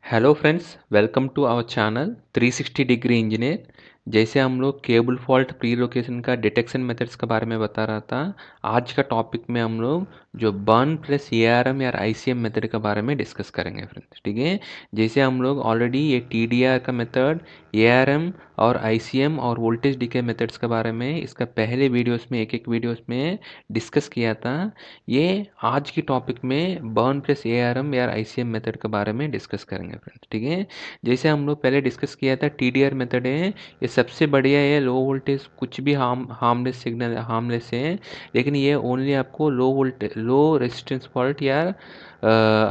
Hello friends, welcome to our channel 360 degree engineer. जैसे हम लोग केबल फॉल्ट प्री लोकेशन का डिटेक्शन मेथड्स के बारे में बता रहा था, आज का टॉपिक में हम लोग जो बर्न प्लस एआरएम या आईसीएम मेथड के बारे में डिस्कस करेंगे फ्रेंड्स। ठीक है, जैसे हम लोग ऑलरेडी ये टीडीआर का मेथड, एआरएम और आईसीएम और वोल्टेज डीके मेथड्स के बारे में इसका पहले वीडियोस में एक वीडियोस में डिस्कस किया था। ये आज की टॉपिक में बर्न प्लस एआरएम या आईसीएम मेथड के बारे में डिस्कस करेंगे फ्रेंड्स। ठीक है, जैसे हम लोग पहले डिस्कस किया था टीडीआर मेथड है, ये सबसे बढ़िया है। लो वोल्टेज कुछ भी हार्मलेस सिग्नल हार्मलेस है, लेकिन ये ओनली आपको low voltage low resistance fault या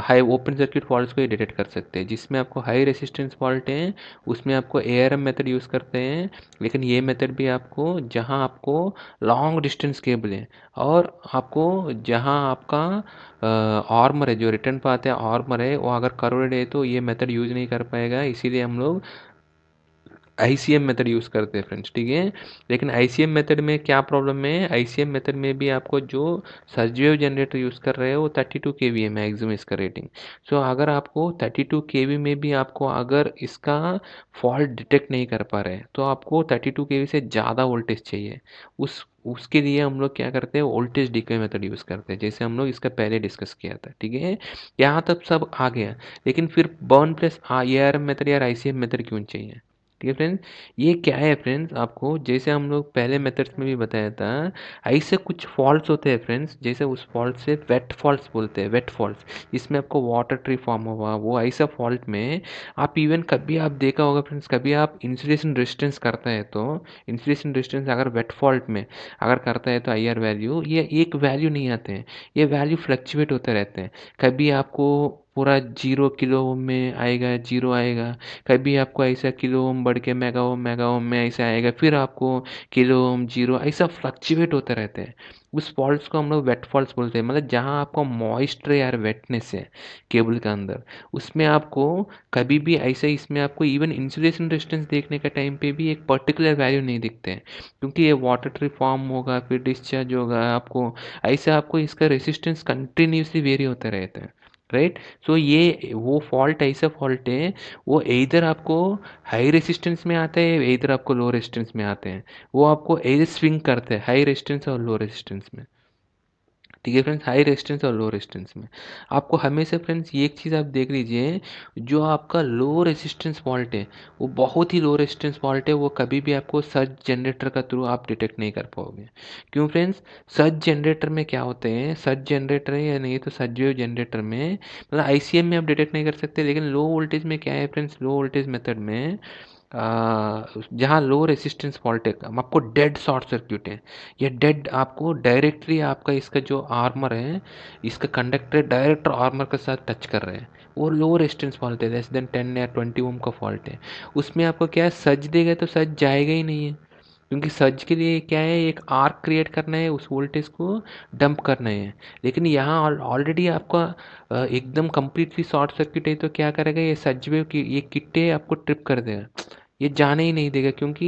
हाई ओपन सर्किट फॉल्ट्स को ही डिटेक्ट कर सकते हैं। जिसमें आपको हाई रेजिस्टेंस फॉल्ट है उसमें आपको एआरएम मेथड यूज़ करते हैं, लेकिन ये मेथड भी आपको जहाँ आपको लॉन्ग डिस्टेंस केबल है और आपको जहाँ आपका आर्मर है, जो रिटर्न पाथ है आर्मर है, वो अगर कर्व्ड है तो ये मेथड यूज़ नहीं कर पाएगा। इसीलिए हम लोग आईसीएम मेथड यूज़ करते हैं फ्रेंड्स। ठीक है, लेकिन आईसीएम मेथड में क्या प्रॉब्लम है, आईसीएम मेथड में भी आपको जो सर्ज वेव जनरेटर यूज़ कर रहे हो वो 32 केवी है मैक्सिमम इसका रेटिंग। सो अगर आपको 32 केवी में भी आपको अगर इसका फॉल्ट डिटेक्ट नहीं कर पा रहे तो आपको 32 केवी से ज़्यादा वोल्टेज चाहिए। उसके लिए हम लोग क्या करते हैं, वोल्टेज डिके मेथड यूज़ करते हैं, जैसे हम लोग इसका पहले डिस्कस किया था। ठीक है, यहाँ तक सब आ गया, लेकिन फिर बर्न प्लस एआरएम मेथड या आईसीएम मेथड क्यों चाहिए? ठीक है फ्रेंड्स, ये क्या है फ्रेंड्स, आपको जैसे हम लोग पहले मेथड्स में भी बताया था, ऐसे कुछ फॉल्ट्स होते हैं फ्रेंड्स, जैसे उस फॉल्ट से वेट फॉल्ट्स बोलते हैं। वेट फॉल्ट्स, इसमें आपको वाटर ट्री फॉर्म हुआ, वो ऐसा फॉल्ट में आप इवन कभी आप देखा होगा फ्रेंड्स, कभी आप इंसुलेशन रेजिस्टेंस करते हैं तो इंसुलेशन रेजिस्टेंस अगर वेट फॉल्ट में अगर करता है तो आईआर वैल्यू ये एक वैल्यू नहीं आते हैं, ये वैल्यू फ्लक्चुएट होते रहते हैं। कभी आपको पूरा 0 किलो ओम में आएगा, जीरो आएगा, कभी आपको ऐसा किलो ओम बढ़ के मेगा ओम में ऐसा आएगा, फिर आपको किलो ओम जीरो, ऐसा फ्लक्चुएट होते रहते हैं। उस फॉल्ट्स को हम लोग वेट फॉल्ट्स बोलते हैं, मतलब जहाँ आपको मॉइस्चर या वेटनेस है केबल के अंदर, उसमें आपको कभी भी ऐसे इसमें आपको इवन इंसुलेशन रेजिस्टेंस देखने का टाइम पे भी एक पर्टिकुलर वैल्यू नहीं दिखते हैं, क्योंकि ये वाटर ट्री फॉर्म होगा फिर डिस्चार्ज होगा आपको, ऐसे आपको इसका रेजिस्टेंस कंटिन्यूसली वेरी होते रहते हैं। राइट, सो ये वो फॉल्ट ऐसा फॉल्ट है, वो इधर आपको हाई रेजिस्टेंस में आता है, इधर आपको लो रेजिस्टेंस में आते हैं। वो आपको इधर स्विंग करते हैं हाई रेजिस्टेंस और लो रेजिस्टेंस में। ठीक है फ्रेंड्स, हाई रेजिस्टेंस और लो रेजिस्टेंस में आपको हमेशा फ्रेंड्स ये एक चीज़ आप देख लीजिए, जो आपका लो रेजिस्टेंस फॉल्ट है वो बहुत ही लो रेजिस्टेंस फॉल्ट है, वो कभी भी आपको सर्ज जनरेटर का थ्रू आप डिटेक्ट नहीं कर पाओगे। क्यों फ्रेंड्स, सर्ज जनरेटर में क्या होते हैं, सर्ज जनरेटर है या नहीं तो सर्ज वेव जनरेटर में, मतलब आईसीएम में आप डिटेक्ट नहीं कर सकते, लेकिन लो वोल्टेज में क्या है फ्रेंड्स, लो वोल्टेज मेथड में जहाँ लो रेसिस्टेंस फॉल्ट है आपको डेड शॉर्ट सर्क्यूट है, ये डेड आपको डायरेक्टली आपका इसका जो आर्मर है, इसका कंडक्टर डायरेक्ट आर्मर के साथ टच कर रहे हैं, वो लो रेजिस्टेंस फॉल्ट है, लेस देन 10 या 20 ओम का फॉल्ट है। उसमें आपको क्या है, सज देगा तो सज जाएगा ही नहीं है, क्योंकि सर्ज के लिए क्या है, एक आर्क क्रिएट करना है, उस वोल्टेज को डंप करना है। लेकिन यहाँ ऑलरेडी आपका एकदम कंप्लीटली शॉर्ट सर्किट है, तो क्या करेगा, ये सर्ज वेव की ये किट्टे आपको ट्रिप कर देगा, ये जाने ही नहीं देगा, क्योंकि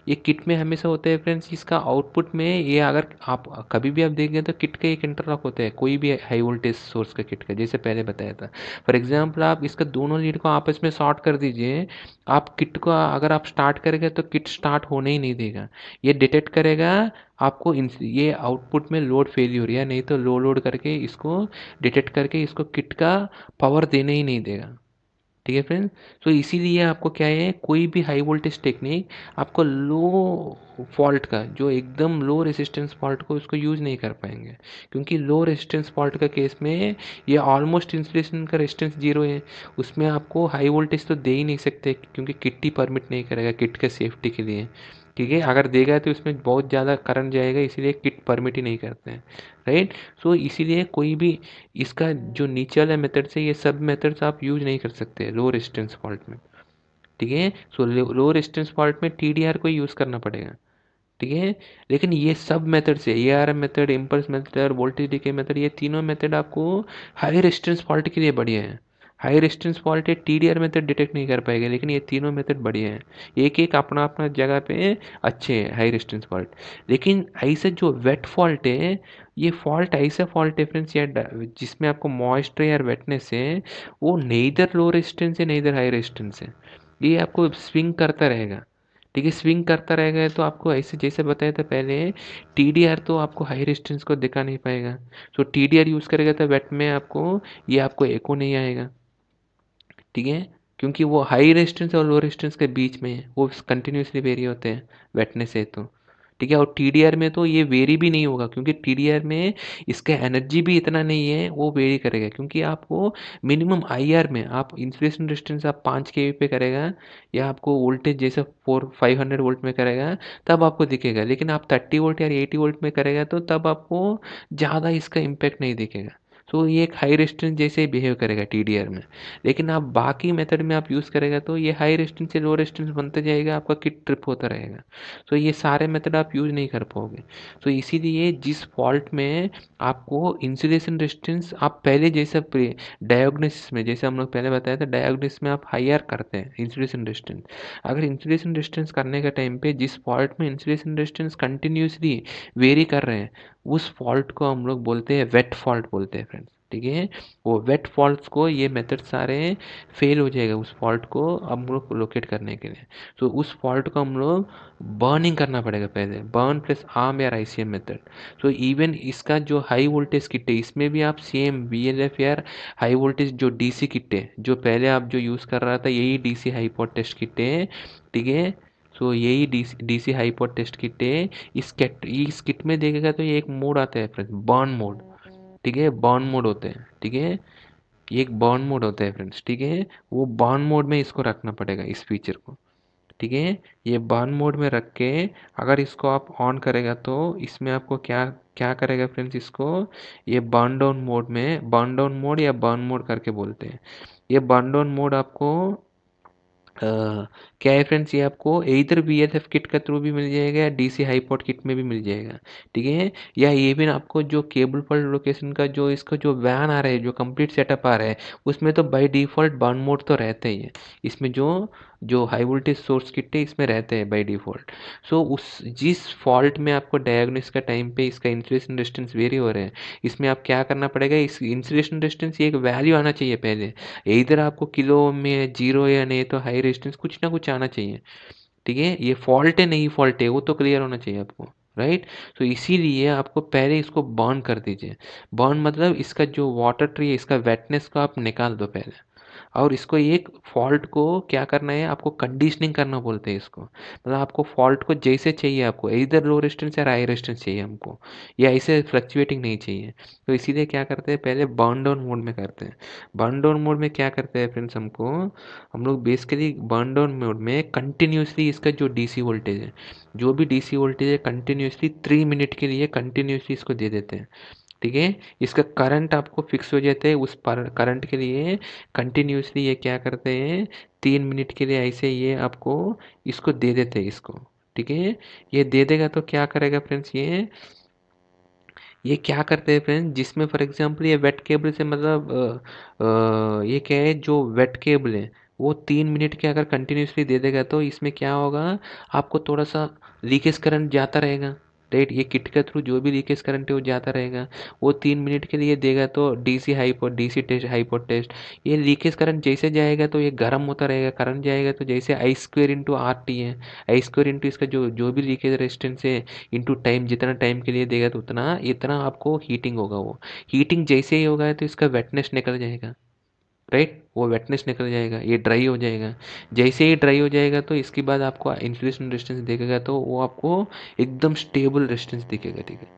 ये किट में हमेशा होता है फ्रेंड्स, इसका आउटपुट में ये अगर आप कभी भी आप देखेंगे तो किट का एक इंटरलॉक होता है, कोई भी हाई वोल्टेज सोर्स का किट का, जैसे पहले बताया था। फॉर एग्जांपल आप इसका दोनों लीड को आपस में शॉर्ट कर दीजिए, आप किट को अगर आप स्टार्ट करेंगे तो किट स्टार्ट होने ही नहीं देगा, ये डिटेक्ट करेगा आपको ये आउटपुट में लोड फेल्यूर या नहीं तो लो लोड करके इसको डिटेक्ट करके इसको किट का पावर देने ही नहीं देगा। ठीक है फ्रेंड्स, तो इसीलिए आपको क्या है, कोई भी हाई वोल्टेज टेक्निक आपको लो फॉल्ट का, जो एकदम लो रेजिस्टेंस फॉल्ट को उसको यूज़ नहीं कर पाएंगे, क्योंकि लो रेजिस्टेंस फॉल्ट का केस में ये ऑलमोस्ट इंसुलेशन का रेजिस्टेंस जीरो है, उसमें आपको हाई वोल्टेज तो दे ही नहीं सकते, क्योंकि किट ही परमिट नहीं करेगा किट के सेफ्टी के लिए। ठीक है, अगर देगा तो उसमें बहुत ज़्यादा करंट जाएगा, इसीलिए किट परमिट ही नहीं करते हैं। राइट, सो इसीलिए कोई भी इसका जो नीचे वाला मेथड्स है, ये सब मेथड्स आप यूज नहीं कर सकते लो रेजिस्टेंस फॉल्ट में। ठीक है, सो लो रेजिस्टेंस फॉल्ट में टीडीआर को यूज़ करना पड़ेगा। ठीक है, लेकिन ये सब मेथड्स है, ARM method, impulse method, voltage decay method, ये तीनों मेथड आपको हाई रेजिस्टेंस फॉल्ट के लिए बढ़िया है। हाई रेजिस्टेंस फॉल्ट है TDR मेथड डिटेक्ट नहीं कर पाएगा, लेकिन ये तीनों मेथड बढ़िया हैं, एक एक अपना अपना जगह पे अच्छे हैं हाई रेजिस्टेंस फॉल्ट। लेकिन ऐसे जो वेट फॉल्ट है, ये फॉल्ट ऐसा फॉल्ट है फ्रेंड्स या जिसमें आपको मॉइस्चर या वेटनेस है, वो नेइदर लो रेजिस्टेंस है नेइदर हाई रेजिस्टेंस है, ये आपको स्विंग करता रहेगा। ठीक है, स्विंग करता रहेगा तो आपको ऐसे जैसे बताया था पहले, TDR तो आपको हाई रेजिस्टेंस को दिखा नहीं पाएगा। सो TDR यूज़ करेगा तो वेट में आपको ये आपको एको नहीं आएगा। ठीक है, क्योंकि वो हाई रेजिस्टेंस और लो रेजिस्टेंस के बीच में है, वो कंटिन्यूसली वेरी होते हैं वेटनेस है तो। ठीक है, और TDR में तो ये वेरी भी नहीं होगा, क्योंकि TDR में इसका एनर्जी भी इतना नहीं है, वो वेरी करेगा, क्योंकि आपको मिनिमम IR में आप इंसुलेशन रेजिस्टेंस आप 5 kV पे करेगा, या आपको वोल्टेज जैसे 500 वोल्ट में करेगा तब आपको दिखेगा, लेकिन आप 30 वोल्ट या 80 वोल्ट में करेगा तो तब आपको ज़्यादा इसका इम्पैक्ट नहीं दिखेगा। तो ये एक हाई रेजिस्टेंस जैसे ही बिहेव करेगा TDR में। लेकिन आप बाकी मेथड में आप यूज़ करेगा तो ये हाई रेजिस्टेंस से लो रेजिस्टेंस बनते जाएगा, आपका किट ट्रिप होता रहेगा। तो ये सारे मेथड आप यूज़ नहीं कर पाओगे। तो इसीलिए जिस फॉल्ट में आपको इंसुलेशन रेजिस्टेंस आप पहले जैसे डायग्नोसिस में, जैसे हम लोग पहले बताया था, डायग्नोसिस में आप हाईआर करते हैं इंसुलेशन रेजिस्टेंस। अगर इंसुलेशन रेजिस्टेंस करने के टाइम पे जिस फॉल्ट में इंसुलेशन रेजिस्टेंस कंटिन्यूसली वेरी कर रहे हैं, उस फॉल्ट को हम लोग बोलते हैं वेट फॉल्ट बोलते हैं फ्रेंड्स। ठीक है, वो वेट फॉल्ट्स को ये मेथड सारे फेल हो जाएगा उस फॉल्ट को हम लोग लोकेट करने के लिए। तो उस फॉल्ट को हम लोग बर्निंग करना पड़ेगा पहले, बर्न प्लस आर्म या ICM मेथड। तो इवन इसका जो हाई वोल्टेज किट है, इसमें भी आप सेम VLF या हाई वोल्टेज जो DC किट है, जो पहले आप जो यूज़ कर रहा था, यही DC हाईपोट टेस्ट किट है। ठीक है, सो यही DC हाईपोट टेस्ट किट है। इस किट में देखेगा तो ये एक मोड आता है फ्रेंड्स, बर्न मोड। ठीक है, बर्न मोड होते हैं। ठीक है, ये एक बर्न मोड होता है फ्रेंड्स। ठीक है, वो बर्न मोड में इसको रखना पड़ेगा इस फीचर को। ठीक है, ये बर्न मोड में रख के अगर इसको आप ऑन करेगा तो इसमें आपको क्या क्या करेगा फ्रेंड्स, इसको ये बर्न डाउन मोड में, बर्न डाउन मोड या बर्न मोड करके बोलते हैं। ये बर्न डाउन मोड आपको क्या है फ्रेंड्स, ये आपको इधर VLF किट के थ्रू भी मिल जाएगा या DC हाईपोट किट में भी मिल जाएगा। ठीक है, या इवन आपको जो केबल फॉल्ट लोकेशन का जो इसका जो वैन आ रहा है, जो कंप्लीट सेटअप आ रहा है, उसमें तो बाय डिफ़ॉल्ट बर्न मोड तो रहता ही है। इसमें जो जो हाई वोल्टेज सोर्स किट है इसमें रहते हैं बाय डिफ़ॉल्ट। सो उस जिस फॉल्ट में आपको डायग्नोसिस का टाइम पे इसका इंसुलेशन डिस्टेंस वेरी हो रहे हैं, इसमें आप क्या करना पड़ेगा, इस इंसुलेशन डिस्टेंस एक वैल्यू आना चाहिए पहले। इधर आपको किलो में 0 या नहीं तो हाई रेजिस्टेंस कुछ ना कुछ आना चाहिए। ठीक है, ये फॉल्ट है नहीं फॉल्ट है वो तो क्लियर होना चाहिए आपको, राइट। तो इसीलिए आपको पहले इसको बर्न कर दीजिए। बर्न मतलब इसका जो वाटर ट्री है, इसका वेटनेस को आप निकाल दो पहले, और इसको एक फॉल्ट को क्या करना है, आपको कंडीशनिंग करना बोलते हैं इसको। मतलब आपको फॉल्ट को जैसे चाहिए, आपको इधर लो रेजिस्टेंस या हाई रेजिस्टेंस चाहिए हमको, या ऐसे फ्लक्चुएटिंग नहीं चाहिए। तो इसीलिए क्या करते हैं, पहले बर्न डाउन मोड में करते हैं। बर्न डाउन मोड में क्या करते हैं फ्रेंड्स, हम लोग बेसिकली बर्न डाउन मोड में कंटिन्यूसली इसका जो DC वोल्टेज है, जो भी DC वोल्टेज है, कंटिन्यूसली 3 मिनट के लिए कंटिन्यूसली इसको दे देते हैं। ठीक है, इसका करंट आपको फिक्स हो जाता है, उस पर करंट के लिए कंटिन्यूसली ये क्या करते हैं, 3 मिनट के लिए ऐसे ये आपको इसको दे देते हैं इसको। ठीक है, ये दे देगा तो क्या करेगा फ्रेंड्स, ये क्या करते हैं फ्रेंड्स, जिसमें फॉर एग्जांपल ये वेट केबल से मतलब ये क्या है, जो वेट केबल है वो 3 मिनट के अगर कंटिन्यूसली दे देगा तो इसमें क्या होगा, आपको थोड़ा सा लीकेज करंट जाता रहेगा, राइट। ये किट के थ्रू जो भी लीकेज करंट है वो जाता रहेगा। वो 3 मिनट के लिए देगा तो DC टेस्ट हाईपोट टेस्ट, ये लीकेज करंट जैसे जाएगा तो ये गर्म होता रहेगा, करंट जाएगा तो जैसे I² × RT है, I² इसका जो जो भी लीकेज रेजिस्टेंस है इंटू टाइम, जितना टाइम के लिए देगा तो उतना इतना आपको हीटिंग होगा। वो हीटिंग जैसे ही होगा तो इसका वेटनेस निकल जाएगा, राइट। वो वेटनेस निकल जाएगा, ये ड्राई हो जाएगा। जैसे ही ड्राई हो जाएगा तो इसके बाद आपको इंसुलेशन रेजिस्टेंस दिखेगा तो वो आपको एकदम स्टेबल रेजिस्टेंस दिखेगा। ठीक है,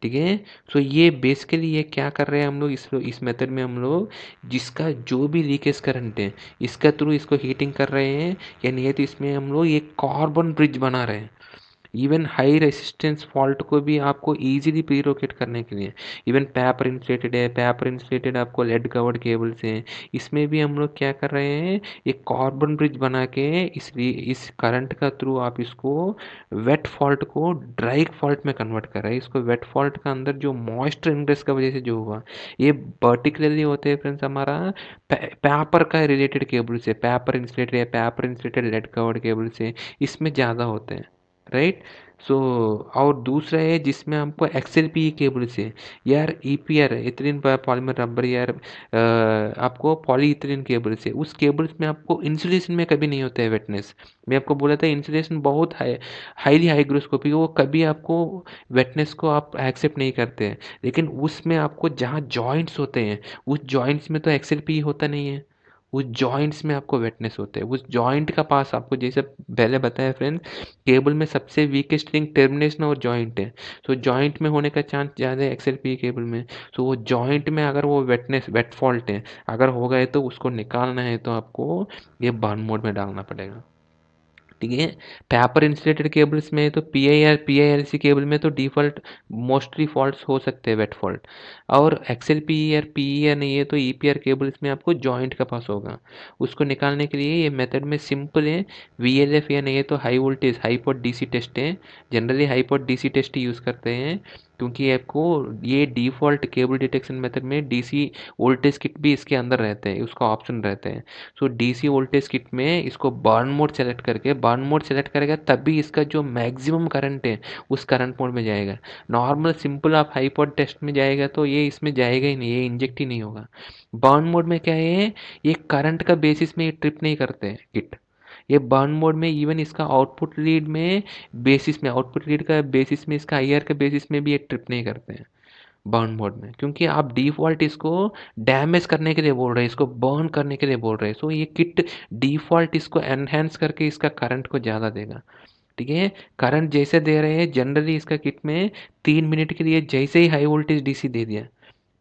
ठीक है। सो ये बेसिकली ये क्या कर रहे हैं हम लोग, इस मेथड में हम लोग जिसका जो भी लीकेज करंट है इसका थ्रू इसको हीटिंग कर रहे हैं, या नहीं है तो इसमें हम लोग ये कार्बन ब्रिज बना रहे हैं। इवन हाई रेसिस्टेंस फॉल्ट को भी आपको ईजिली प्री लोकेट करने के लिए, इवन पेपर इंसुलेटेड है, पेपर इंसुलेटेड आपको लेड कवर्ड केबल्स हैं, इसमें भी हम लोग क्या कर रहे हैं, एक कार्बन ब्रिज बना के इस करंट का थ्रू आप इसको वेट फॉल्ट को ड्राई फॉल्ट में कन्वर्ट कर रहे हैं। इसको वेट फॉल्ट का अंदर जो मॉइस्चर इंग्रेस का वजह से जो हुआ, ये पर्टिकुलरली होते हैं फ्रेंड्स हमारा पेपर का रिलेटेड केबल से, पेपर इंसुलेटेड या paper insulated lead covered cable से इसमें ज़्यादा होते हैं, राइट। सो और दूसरा है जिसमें हमको एक्सएल पी केबल से, यार ईपीआर इथिलीन पॉलीमर रबर, यार आपको पॉली इथिलीन केबल से, उस केबल्स में आपको इंसुलेशन में कभी नहीं होता है वेटनेस। मैं आपको बोला था इंसुलेशन बहुत हाईली हाईग्रोस्कोपिक, वो कभी आपको वेटनेस को आप एक्सेप्ट नहीं करते हैं, लेकिन उसमें आपको जहाँ जॉइंट्स होते हैं उस जॉइंट्स में तो एक्सएल पी होता नहीं है, उस जॉइंट्स में आपको वेटनेस होते हैं, उस जॉइंट का पास आपको, जैसे पहले बताया फ्रेंड्स, केबल में सबसे वीकेस्ट लिंक टर्मिनेशन और जॉइंट है। तो जॉइंट में होने का चांस ज़्यादा है एक्सएलपी केबल में। तो वो जॉइंट में अगर वो वेट फॉल्ट है अगर हो गए तो उसको निकालना है तो आपको ये बर्न मोड में डालना पड़ेगा, ठीक है। पेपर इंसुलेटेड केबल्स में तो पीआईआरसी केबल में तो डिफॉल्ट मोस्टली फॉल्ट्स हो सकते हैं वेट फॉल्ट, और एक्सएलपी या पीई या नहीं है तो ईपीआर केबल्स में आपको जॉइंट का पास होगा। उसको निकालने के लिए ये मेथड में सिंपल है, वीएलएफ या नहीं है तो हाई वोल्टेज हाईपोर्ट डीसी टेस्ट है, जनरली हाईपोर्ट डीसी टेस्ट ही यूज़ करते हैं, क्योंकि आपको ये डिफ़ॉल्ट केबल डिटेक्शन मेथड में डीसी वोल्टेज किट भी इसके अंदर रहते हैं, उसका ऑप्शन रहते हैं। सो डीसी वोल्टेज किट में इसको बर्न मोड सेलेक्ट करके, बर्न मोड सेलेक्ट करेगा तभी इसका जो मैक्सिमम करंट है उस करंट मोड में जाएगा। नॉर्मल सिंपल आप हाईपोर्ट टेस्ट में जाएगा तो ये इसमें जाएगा ही नहीं, ये इंजेक्ट ही नहीं होगा। बर्न मोड में क्या है, ये करंट का बेसिस में ये ट्रिप नहीं करते हैं किट, ये बर्न मोड में इवन इसका आउटपुट लीड में बेसिस में, आउटपुट लीड का बेसिस में, इसका आईआर का बेसिस में भी ये ट्रिप नहीं करते हैं बर्न मोड में, क्योंकि आप डिफ़ॉल्ट इसको डैमेज करने के लिए बोल रहे हैं, इसको बर्न करने के लिए बोल रहे हैं। सो ये किट डिफ़ॉल्ट इसको एनहेंस करके इसका करंट को ज़्यादा देगा, ठीक है। करंट जैसे दे रहे हैं जनरली इसका किट में 3 मिनट के लिए जैसे ही हाई वोल्टेज डीसी दे दिया,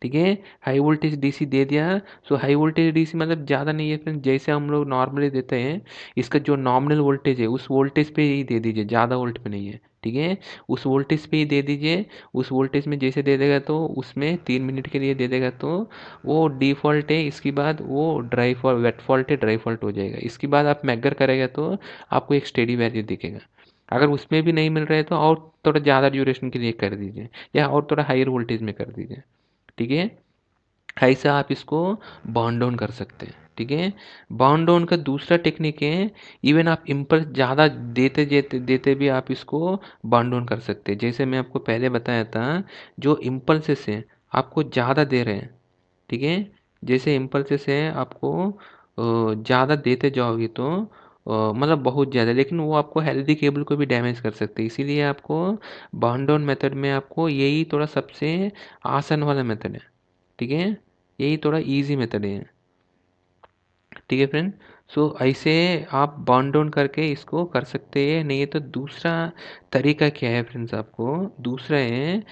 ठीक है, हाई वोल्टेज डीसी दे दिया। सो हाई वोल्टेज डीसी मतलब ज़्यादा नहीं है फ्रेंड, जैसे हम लोग नॉर्मली देते हैं, इसका जो नॉमिनल वोल्टेज है उस वोल्टेज पे ही दे दीजिए, ज़्यादा वोल्ट पे नहीं है, ठीक है। उस वोल्टेज पे ही दे दीजिए, उस वोल्टेज में जैसे दे देगा तो उसमें 3 मिनट के लिए दे देगा तो वो डिफ़ॉल्ट है, इसके बाद वो ड्राई फॉल्ट वेट फॉल्ट है, ड्राई फॉल्ट हो जाएगा। इसके बाद आप मैगर करेगा तो आपको एक स्टेडी वैल्यू दिखेगा। अगर उसमें भी नहीं मिल रहा है तो और थोड़ा ज़्यादा ड्यूरेशन के लिए कर दीजिए, या और थोड़ा हायर वोल्टेज में कर दीजिए, ठीक है। ऐसे आप इसको बाउंड डाउन कर सकते हैं, ठीक है। बाउंड डाउन का दूसरा टेक्निक है, इवन आप इम्पल्स ज़्यादा देते देते देते भी आप इसको बाउंड डाउन कर सकते हैं। जैसे मैं आपको पहले बताया था, जो इम्पल्सेस हैं आपको ज़्यादा दे रहे हैं, ठीक है, जैसे इम्पल्सेस हैं आपको ज़्यादा देते जाओगे तो मतलब बहुत ज़्यादा, लेकिन वो आपको हेल्दी केबल को भी डैमेज कर सकते हैं, इसीलिए आपको बाउंड डाउन मेथड में आपको यही थोड़ा सबसे आसान वाला मेथड है, ठीक है, यही थोड़ा इजी मेथड है, ठीक है फ्रेंड। सो ऐसे आप बर्न डाउन करके इसको कर सकते हैं। नहीं है तो दूसरा तरीका क्या है फ्रेंड्स, आपको दूसरा है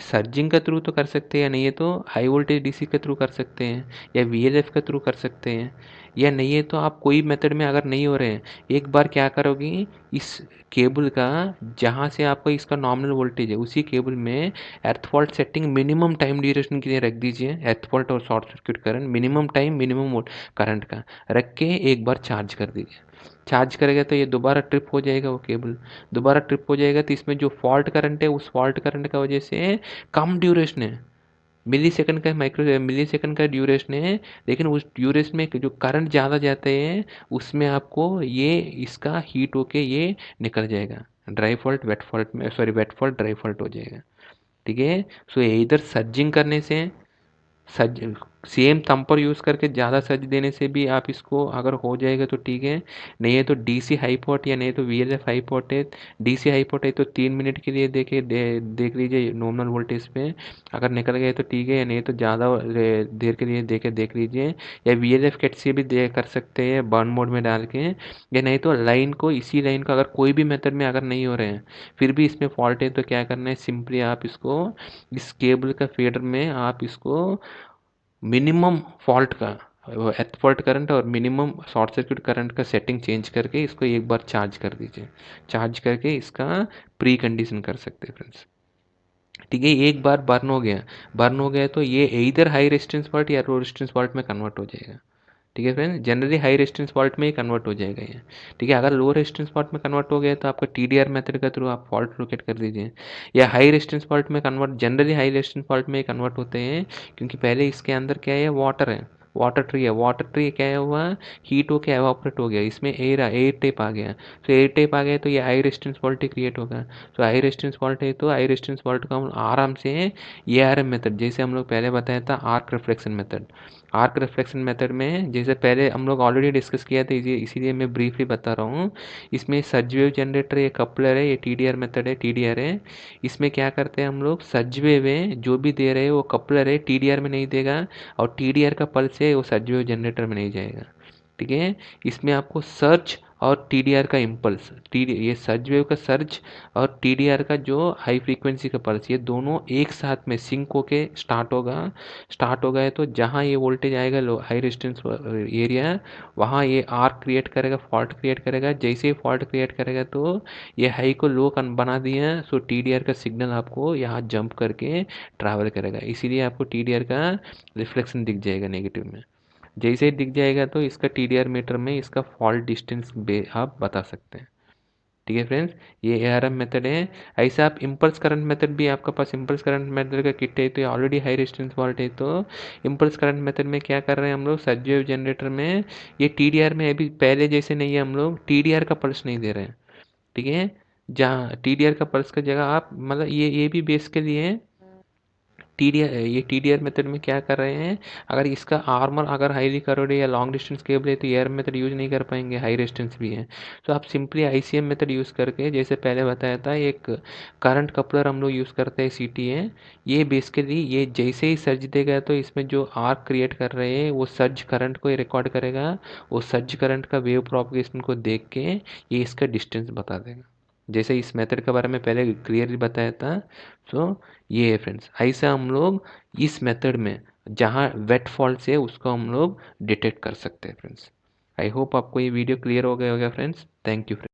सर्जिंग का थ्रू तो कर सकते हैं, या नहीं है तो हाई वोल्टेज डीसी के थ्रू कर सकते हैं, या वीएलएफ के थ्रू कर सकते हैं, या नहीं है तो आप कोई मेथड में अगर नहीं हो रहे हैं, एक बार क्या करोगे, इस केबल का जहाँ से आपको इसका नॉमिनल वोल्टेज है उसी केबल में earth fault setting minimum time duration के लिए रख दीजिए, एर्थ फॉल्ट और short circuit current minimum time minimum current का रख के एक बार चार्ज कर दीजिए। चार्ज करेगा तो ये दोबारा ट्रिप हो जाएगा, वो केबल दोबारा ट्रिप हो जाएगा, तो इसमें जो फॉल्ट करंट है उस फॉल्ट करंट का वजह से कम ड्यूरेशन है, मिली सेकंड का ड्यूरेशन है, लेकिन उस ड्यूरेशन में जो करंट ज़्यादा जाते हैं उसमें आपको ये इसका हीट होके ये निकल जाएगा, ड्राई फॉल्ट वेट फॉल्ट में, sorry wet fault dry fault हो जाएगा, ठीक है। सो इधर सर्जिंग करने से, सज सेम थंपर यूज़ करके ज़्यादा सज देने से भी आप इसको अगर हो जाएगा तो ठीक है, नहीं है तो डीसी हाईपॉट या नहीं तो वीएलएफ हाईपॉट है, डीसी हाईपॉट है तो 3 मिनट के लिए देख लीजिए नॉर्मल वोल्टेज पे, अगर निकल गए तो ठीक है, या नहीं तो ज़्यादा देर के लिए देख लीजिए, या वीएलएफ किट से भी दे कर सकते हैं बर्न मोड में डाल के, या नहीं तो लाइन को, इसी लाइन को अगर कोई भी मेथड में अगर नहीं हो रहे हैं फिर भी इसमें फॉल्ट है तो क्या करना है, सिंपली आप इसको इस केबल का फेडर में आप इसको मिनिमम फॉल्ट का एथ फॉल्ट करंट और मिनिमम शॉर्ट सर्किट करंट का सेटिंग चेंज करके इसको एक बार चार्ज कर दीजिए। चार्ज करके इसका प्री कंडीशन कर सकते हैं फ्रेंड्स। ठीक है, एक बार बर्न हो गया तो ये इधर हाई रेजिस्टेंस फॉल्ट या लो रेजिस्टेंस फॉल्ट में कन्वर्ट हो जाएगा। ठीक है friends, generally high resistance fault में ही कन्वर्ट हो जाएगा ये। ठीक है, अगर लो रेजिस्टेंस फॉल्ट में कन्वर्ट हो गया तो आपका टीडीआर मेथड के थ्रू आप फॉल्ट लोकेट कर दीजिए। या हाई रेजिस्टेंस फॉल्ट में convert, generally high resistance fault में कन्वर्ट होते हैं क्योंकि पहले इसके अंदर क्या है, वाटर है, वाटर ट्री है। वाटर ट्री क्या हुआ, हीट होके एवापोरेट हो गया, इसमें एयर टेप आ गया। तो एयर टेप आ गया तो ये हाई रेजिस्टेंस फॉल्ट क्रिएट होगा। तो हाई रेजिस्टेंस फॉल्ट है तो हाई रेजिस्टेंस फॉल्ट को हम आराम से एआरएम मेथड, जैसे हम लोग पहले बताया था arc reflection method, arc reflection method में जैसे पहले हम लोग ऑलरेडी डिस्कस किया था, इसीलिए मैं ब्रीफली बता रहा हूँ। इसमें सज वेव जनरेटर, ये कपलर है, ये टीडीआर मेथड है, टीडीआर है। इसमें क्या करते हैं हम लोग, सज वेव है जो भी दे रहे हैं वो कपलर है, टीडीआर में नहीं देगा, और टीडीआर का पल्स है वो सज वेव जनरेटर में नहीं जाएगा। ठीक है, इसमें आपको सर्च और टीडीआर का इम्पल्स, ये सर्ज वेव का सर्ज और टीडीआर का जो हाई फ्रीक्वेंसी का पल्स, ये दोनों एक साथ में सिंक होके स्टार्ट होगा है तो जहाँ ये वोल्टेज आएगा लो हाई रेजिस्टेंस एरिया, वहाँ ये आर्क क्रिएट करेगा, फॉल्ट क्रिएट करेगा। जैसे ही फॉल्ट क्रिएट करेगा तो ये हाई को लो बना दिया, सो टीडीआर का सिग्नल आपको यहाँ जंप करके ट्रैवल करेगा, इसीलिए आपको टीडीआर का रिफ्लेक्शन दिख जाएगा नेगेटिव में। जैसे ही दिख जाएगा तो इसका टीडीआर मीटर में इसका फॉल्ट डिस्टेंस आप बता सकते हैं। ठीक है फ्रेंड्स, ये एआरएम मेथड है। ऐसा आप इम्पल्स करंट मेथड भी, आपका पास इम्पल्स करंट मेथड का किट है तो ये ऑलरेडी हाई रेजिस्टेंस फॉल्ट है तो इम्पल्स करंट मेथड में क्या कर रहे हैं हम लोग, सज वेव जनरेटर में ये टीडीआर में अभी पहले जैसे नहीं है, हम लोग टीडीआर का पल्स नहीं दे रहे हैं। ठीक है, जहाँ टीडीआर का पल्स का जगह आप मतलब ये भी बेस के लिए टीडीआर, ये टीडीआर मेथड में क्या कर रहे हैं, अगर इसका आर्मर अगर हाईली करोड है या लॉन्ग डिस्टेंस केबल है तो एयर मेथड यूज़ नहीं कर पाएंगे, हाई रेजिस्टेंस भी है। तो आप सिंपली आईसीएम मेथड यूज़ करके, जैसे पहले बताया था, एक करंट कपलर हम लोग यूज़ करते हैं, सीटी है। ये बेसिकली ये जैसे ही सर्ज देगा तो इसमें जो आर्क क्रिएट कर रहे हैं वो सर्ज करंट को रिकॉर्ड करेगा, वो सर्ज करंट का वेव प्रोपगेशन को देख के ये इसका डिस्टेंस बता देगा, जैसे इस मेथड के बारे में पहले क्लियरली बताया था। सो ये है फ्रेंड्स, ऐसा हम लोग इस मेथड में जहाँ वेट फॉल्ट है उसको हम लोग डिटेक्ट कर सकते हैं फ्रेंड्स। आई होप आपको ये वीडियो क्लियर हो गया होगा फ्रेंड्स। Thank you friends.